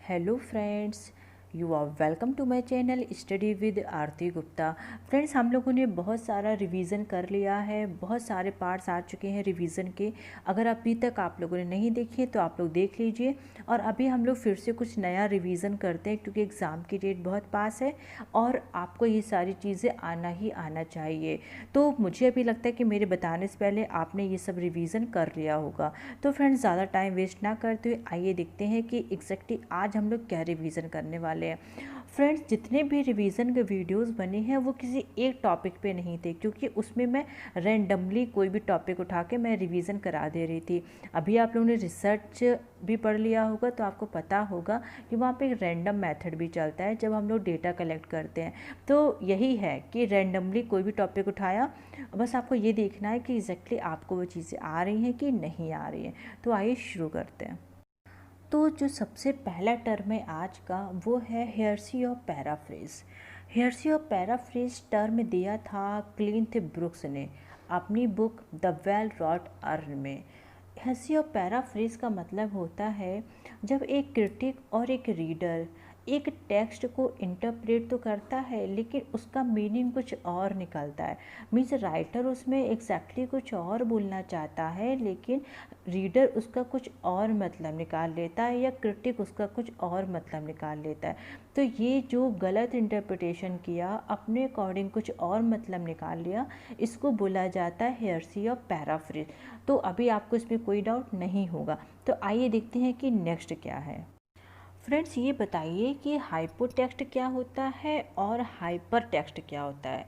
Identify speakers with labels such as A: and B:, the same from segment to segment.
A: Hello friends, you are welcome to my channel study with Aarti Gupta. Friends, हम लोगों ने बहुत सारा रिवीजन कर लिया है, बहुत सारे पार्ट्स आ चुके हैं रिवीजन के। अगर अभी तक आप लोगों ने नहीं देखे तो आप लोग देख लीजिए। और अभी हम लोग फिर से कुछ नया रिवीजन करते हैं क्योंकि एग्ज़ाम की डेट बहुत पास है और आपको ये सारी चीज़ें आना ही आना चाहिए। तो मुझे अभी लगता है कि मेरे बताने से पहले आपने ये सब रिवीजन कर लिया होगा। तो फ्रेंड्स, ज़्यादा टाइम वेस्ट ना करते हुए आइए देखते हैं कि एग्जैक्टली आज हम लोग क्या रिवीजन करने वाले हैं। फ्रेंड्स, जितने भी रिवीजन के वीडियोस बने हैं वो किसी एक टॉपिक पे नहीं थे, क्योंकि उसमें मैं रैंडमली कोई भी टॉपिक उठा के मैं रिवीजन करा दे रही थी। अभी आप लोगों ने रिसर्च भी पढ़ लिया होगा तो आपको पता होगा कि वहाँ पे एक रैंडम मेथड भी चलता है जब हम लोग डेटा कलेक्ट करते हैं। तो यही है कि रैंडमली कोई भी टॉपिक उठाया, बस आपको ये देखना है कि एग्जैक्टली आपको वो चीज़ें आ रही हैं कि नहीं आ रही हैं। तो आइए शुरू करते हैं। तो जो सबसे पहला टर्म है आज का वो है heresy of paraphrase. Heresy of paraphrase term दिया था क्लिंथ ब्रुक्स ने अपनी book the well wrought urn में। हेयरसी ऑफ पैराफ्रेज का मतलब होता है जब एक क्रिटिक और एक रीडर एक टेक्स्ट को इंटरप्रेट तो करता है लेकिन उसका मीनिंग कुछ और निकलता है। मीन्स राइटर उसमें एग्जैक्टली कुछ और बोलना चाहता है लेकिन रीडर उसका कुछ और मतलब निकाल लेता है या क्रिटिक उसका कुछ और मतलब निकाल लेता है। तो ये जो गलत इंटरप्रिटेशन किया, अपने अकॉर्डिंग कुछ और मतलब निकाल लिया, इसको बोला जाता है हेयरसी ऑफ पैराफ्रेज। तो अभी आपको इसमें कोई डाउट नहीं होगा। तो आइए देखते हैं कि नेक्स्ट क्या है। फ्रेंड्स, ये बताइए कि हाइपोटेक्स्ट क्या होता है और हाइपर टेक्स्ट क्या होता है।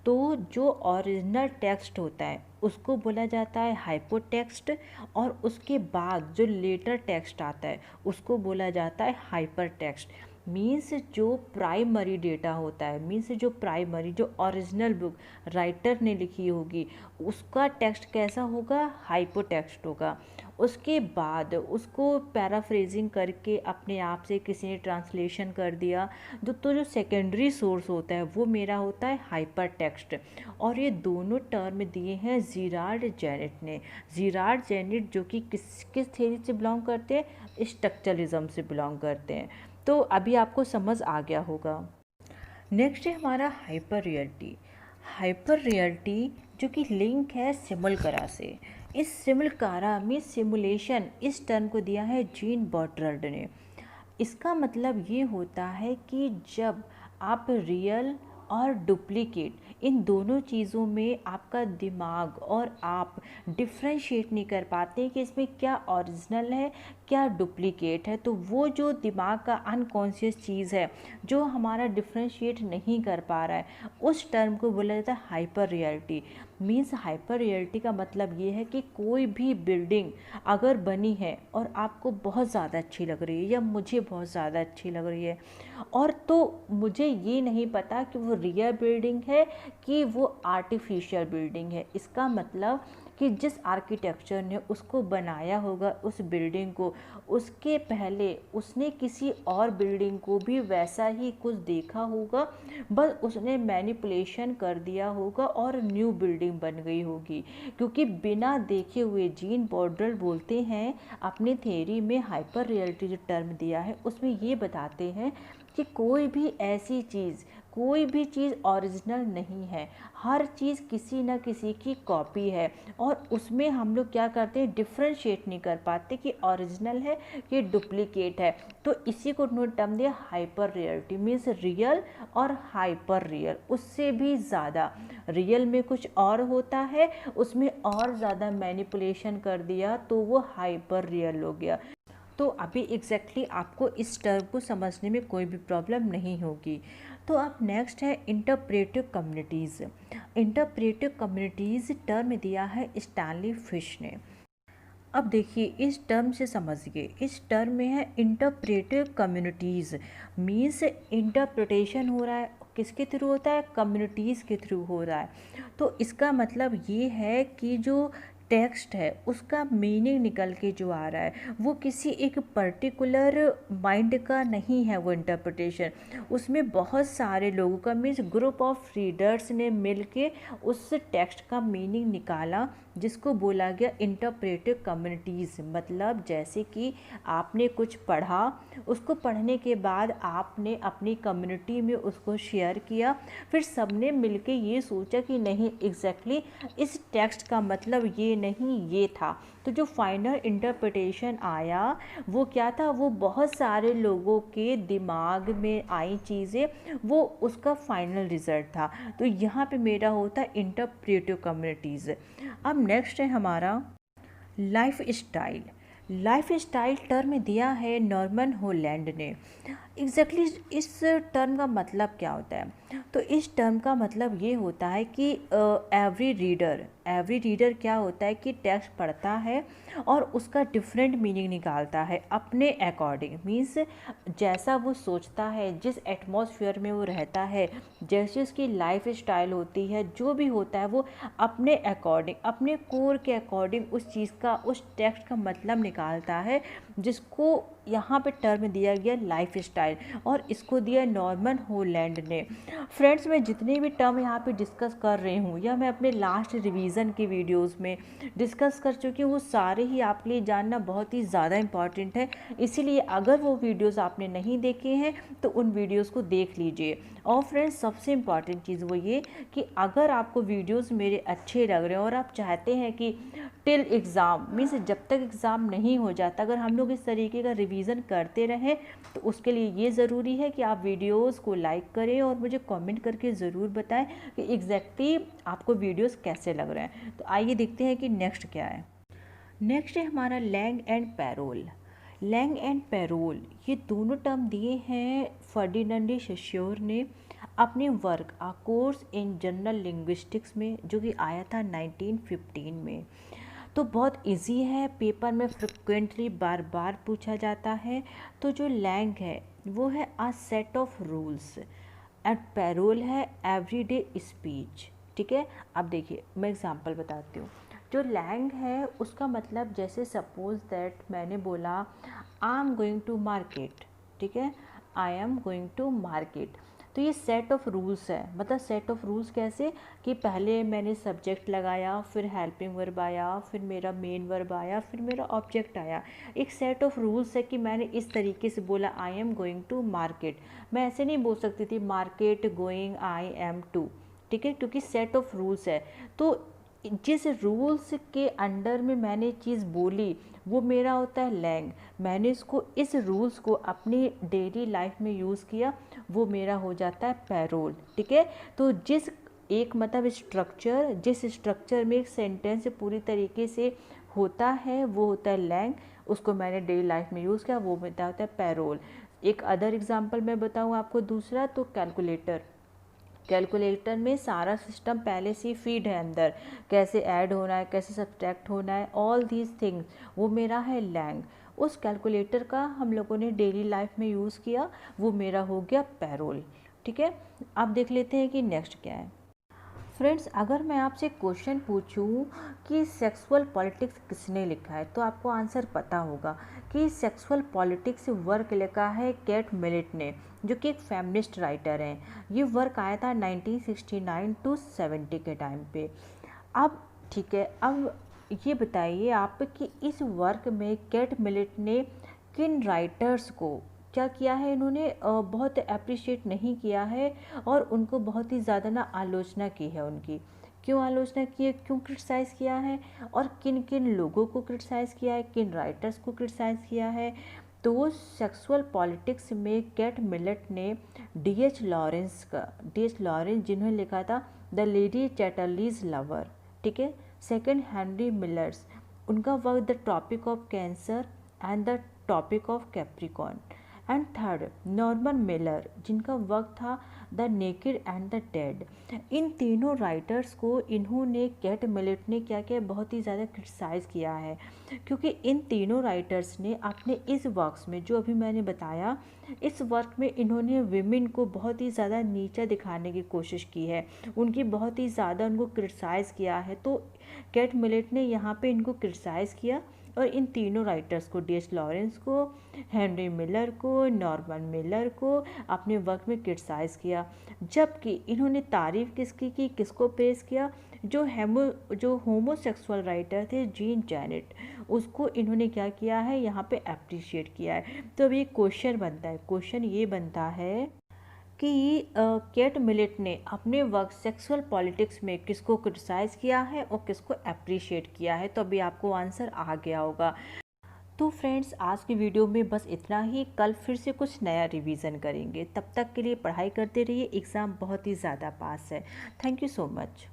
A: तो जो ओरिजिनल टेक्स्ट होता है उसको बोला जाता है हाइपोटेक्स्ट, और उसके बाद जो लेटर टेक्स्ट आता है उसको बोला जाता है हाइपर टेक्स्ट। मीन्स जो प्राइमरी डेटा होता है, मीन्स जो प्राइमरी जो ओरिजिनल बुक राइटर ने लिखी होगी उसका टेक्स्ट कैसा होगा, हाइपोटेक्स्ट होगा। उसके बाद उसको पैराफ्रेजिंग करके अपने आप से किसी ने ट्रांसलेशन कर दिया, तो जो सेकेंडरी सोर्स होता है वो मेरा होता है हाइपर टेक्स्ट। और ये दोनों टर्म दिए हैं जीरार्ड जेनेट ने। जीरार्ड जेनेट जो कि किस थ्योरी से बिलोंग करते हैं, स्ट्रक्चरलिज्म से बिलोंग करते हैं। तो अभी आपको समझ आ गया होगा। नेक्स्ट है हमारा हाइपर रियलिटी। हाइपर रियलिटी जो कि लिंक है सिमुलकरा से। इस सिमुलकारा में सिमुलेशन इस टर्म को दिया है जीन बॉटरल्ड ने। इसका मतलब ये होता है कि जब आप रियल और डुप्लीकेट इन दोनों चीज़ों में आपका दिमाग और आप डिफ्रेंशिएट नहीं कर पाते कि इसमें क्या ओरिजिनल है क्या डुप्लीकेट है, तो वो जो दिमाग का अनकॉन्शियस चीज़ है जो हमारा डिफ्रेंशिएट नहीं कर पा रहा है, उस टर्म को बोला जाता है hyper reality. Means hyper reality का मतलब ये है कि कोई भी बिल्डिंग अगर बनी है और आपको बहुत ज़्यादा अच्छी लग रही है या मुझे बहुत ज़्यादा अच्छी लग रही है, और तो मुझे ये नहीं पता कि वो रियल बिल्डिंग है कि वो आर्टिफिशियल बिल्डिंग है। इसका मतलब कि जिस आर्किटेक्चर ने उसको बनाया होगा उस बिल्डिंग को, उसके पहले उसने किसी और बिल्डिंग को भी वैसा ही कुछ देखा होगा, बस उसने मैनिपुलेशन कर दिया होगा और न्यू बिल्डिंग बन गई होगी। क्योंकि बिना देखे हुए जीन बॉर्डर बोलते हैं अपनी थ्योरी में, हाइपर रियलिटी जो टर्म दिया है उसमें ये बताते हैं कि कोई भी चीज़ ओरिजिनल नहीं है, हर चीज़ किसी न किसी की कॉपी है। और उसमें हम लोग क्या करते हैं, डिफ्रेंशिएट नहीं कर पाते कि ओरिजिनल है कि डुप्लीकेट है। तो इसी को उन्होंने टर्म दिया हाइपर रियलिटी। मीन्स रियल और हाइपर रियल, उससे भी ज़्यादा रियल में कुछ और होता है, उसमें और ज़्यादा मैनिपुलेशन कर दिया तो वो हाइपर रियल हो गया। तो अभी एग्जैक्टली आपको इस टर्म को समझने में कोई भी प्रॉब्लम नहीं होगी। तो अब नेक्स्ट है interpretive communities. Interpretive communities term दिया है स्टैनली फिश ने। अब देखिए इस टर्म से समझिए, इस टर्म में है इंटरप्रेटिव कम्युनिटीज़। मीन्स इंटरप्रिटेशन हो रहा है, किसके थ्रू होता है, कम्युनिटीज़ के थ्रू हो रहा है। तो इसका मतलब ये है कि जो टेक्स्ट है उसका मीनिंग निकल के जो आ रहा है वो किसी एक पर्टिकुलर माइंड का नहीं है, वो इंटरप्रिटेशन उसमें बहुत सारे लोगों का, मीन्स ग्रुप ऑफ रीडर्स ने मिल के उस टेक्स्ट का मीनिंग निकाला जिसको बोला गया इंटरप्रेटिव कम्युनिटीज़। मतलब जैसे कि आपने कुछ पढ़ा, उसको पढ़ने के बाद आपने अपनी कम्युनिटी में उसको शेयर किया, फिर सबने मिलके ये सोचा कि नहीं एग्जैक्टली इस टेक्स्ट का मतलब ये नहीं ये था। तो जो फाइनल इंटरप्रिटेशन आया वो क्या था, वो बहुत सारे लोगों के दिमाग में आई चीज़ें, वो उसका फाइनल रिजल्ट था। तो यहाँ पे मेरा होता है इंटरप्रेटिव कम्युनिटीज़। अब नेक्स्ट है हमारा life style. Life style term दिया है नॉर्मन होलैंड ने। एग्जैक्टली इस टर्म का मतलब क्या होता है, तो इस टर्म का मतलब ये होता है कि एवरी रीडर क्या होता है कि टेक्स्ट पढ़ता है और उसका डिफरेंट मीनिंग निकालता है अपने अकॉर्डिंग। मीन्स जैसा वो सोचता है, जिस एटमॉस्फेयर में वो रहता है, जैसे उसकी लाइफ स्टाइल होती है, जो भी होता है वो अपने अकॉर्डिंग, अपने कोर के अकॉर्डिंग उस चीज़ का, उस टेक्स्ट का मतलब निकालता है, जिसको यहाँ पे टर्म दिया गया लाइफ स्टाइल, और इसको दिया नॉर्मन होलैंड ने। फ्रेंड्स, मैं जितने भी टर्म यहाँ पे डिस्कस कर रही हूँ या मैं अपने लास्ट रिवीजन की वीडियोस में डिस्कस कर चुकी हूँ, वो सारे ही आपके लिए जानना बहुत ही ज़्यादा इम्पॉर्टेंट है। इसीलिए अगर वो वीडियोस आपने नहीं देखे हैं तो उन वीडियोस को देख लीजिए। और फ्रेंड्स, सबसे इम्पॉर्टेंट चीज़ वो ये कि अगर आपको वीडियोस मेरे अच्छे लग रहे हैं और आप चाहते हैं कि टिल एग्ज़ाम, मीन्स जब तक एग्ज़ाम नहीं हो जाता, अगर हम लोग इस तरीके का रिवीजन करते रहें, तो उसके लिए ये ज़रूरी है कि आप वीडियोस को लाइक करें और मुझे कमेंट करके ज़रूर बताएं कि एग्जैक्टली आपको वीडियोस कैसे लग रहे हैं। तो आइए देखते हैं कि नेक्स्ट क्या है। नेक्स्ट है हमारा langue and parole. Langue and parole ये दोनों टर्म दिए हैं फर्डिनेंड डी सोश्योर ने अपने work a course in general linguistics में, जो कि आया था 1915 में। तो बहुत इजी है, पेपर में फ्रिक्वेंटली बार बार पूछा जाता है। तो जो लैंग है वो है a set of rules and parole है एवरीडे स्पीच। ठीक है, अब देखिए मैं एग्जांपल बताती हूँ। जो लैंग है उसका मतलब, जैसे सपोज दैट मैंने बोला I am going to market, ठीक है, I am going to market, तो ये सेट ऑफ रूल्स है। मतलब सेट ऑफ रूल्स कैसे कि पहले मैंने सब्जेक्ट लगाया, फिर हेल्पिंग वर्ब आया, फिर मेरा मेन वर्ब आया, फिर मेरा ऑब्जेक्ट आया। एक सेट ऑफ रूल्स है कि मैंने इस तरीके से बोला I am going to market. मैं ऐसे नहीं बोल सकती थी market going I am to, ठीक है, क्योंकि सेट ऑफ रूल्स है। तो जिस रूल्स के अंडर में मैंने चीज़ बोली वो मेरा होता है लैंग। मैंने इसको, इस रूल्स को अपनी डेली लाइफ में यूज़ किया, वो मेरा हो जाता है पैरोल। ठीक है, तो जिस एक मतलब स्ट्रक्चर, जिस स्ट्रक्चर में एक सेंटेंस पूरी तरीके से होता है वो होता है लैंग, उसको मैंने डेली लाइफ में यूज़ किया, वो मेरा होता है पैरोल। एक अदर एग्जांपल मैं बताऊँ आपको दूसरा, तो कैलकुलेटर। कैलकुलेटर में सारा सिस्टम पहले से ही फीड है अंदर, कैसे ऐड होना है, कैसे सब्ट्रैक्ट होना है, ऑल दीज थिंग्स, वो मेरा है लैंग। उस कैलकुलेटर का हम लोगों ने डेली लाइफ में यूज़ किया, वो मेरा हो गया पैरोल। ठीक है, अब देख लेते हैं कि नेक्स्ट क्या है। फ्रेंड्स, अगर मैं आपसे क्वेश्चन पूछूं कि सेक्सुअल पॉलिटिक्स किसने लिखा है, तो आपको आंसर पता होगा कि सेक्सुअल पॉलिटिक्स वर्क लिखा है केट मिलिट ने, जो कि एक फेमिनिस्ट राइटर हैं। ये वर्क आया था 1969 टू 70 के टाइम पे। अब ठीक है, अब ये बताइए आप कि इस वर्क में केट मिलिट ने किन राइटर्स को क्या किया है, इन्होंने बहुत अप्रिशिएट नहीं किया है और उनको बहुत ही ज़्यादा ना आलोचना की है उनकी। क्यों आलोचना की है, क्यों क्रिटिसाइज़ किया है, और किन किन लोगों को क्रिटिसाइज़ किया है, किन राइटर्स को क्रिटिसाइज़ किया है। तो सेक्सुअल पॉलिटिक्स में केट मिलेट ने डी.एच. लॉरेंस का, डी.एच. लॉरेंस जिन्होंने लिखा था द लेडी चैटरलीज लवर, ठीक है। सेकंड हेनरी मिलर्स, उनका work the topic of cancer and the topic of Capricorn. And third Norman Mailer, जिनका वर्क था the naked and the dead. इन तीनों राइटर्स को इन्होंने, केट मिलेट ने क्या किया, बहुत ही ज़्यादा क्रिटिसाइज़ किया है, क्योंकि इन तीनों राइटर्स ने अपने इस वर्क्स में, जो अभी मैंने बताया, इस वर्क में इन्होंने विमेन को बहुत ही ज़्यादा नीचा दिखाने की कोशिश की है, उनकी बहुत ही ज़्यादा उनको क्रिटिसाइज़ किया है। तो केट मिलेट ने यहाँ पे इनको क्रिटिसाइज़ किया और इन तीनों राइटर्स को, डी.एच. लॉरेंस को, हेनरी मिलर को, नॉर्मन मिलर को अपने वर्क में क्रिटिसाइज़ किया। जबकि इन्होंने तारीफ़ किसकी की, किसको प्रेज़ किया, जो होमोसेक्सुअल राइटर थे जीन जैनेट, उसको इन्होंने क्या किया है, यहाँ पे अप्रिशिएट किया है। तो अब ये क्वेश्चन ये बनता है कि केट मिलेट ने अपने वर्क सेक्सुअल पॉलिटिक्स में किसको क्रिटिसाइज़ किया है और किसको अप्रिशिएट किया है। तो अभी आपको आंसर आ गया होगा। तो फ्रेंड्स, आज की वीडियो में बस इतना ही। कल फिर से कुछ नया रिवीजन करेंगे। तब तक के लिए पढ़ाई करते रहिए, एग्ज़ाम बहुत ही ज़्यादा पास है। Thank you so much.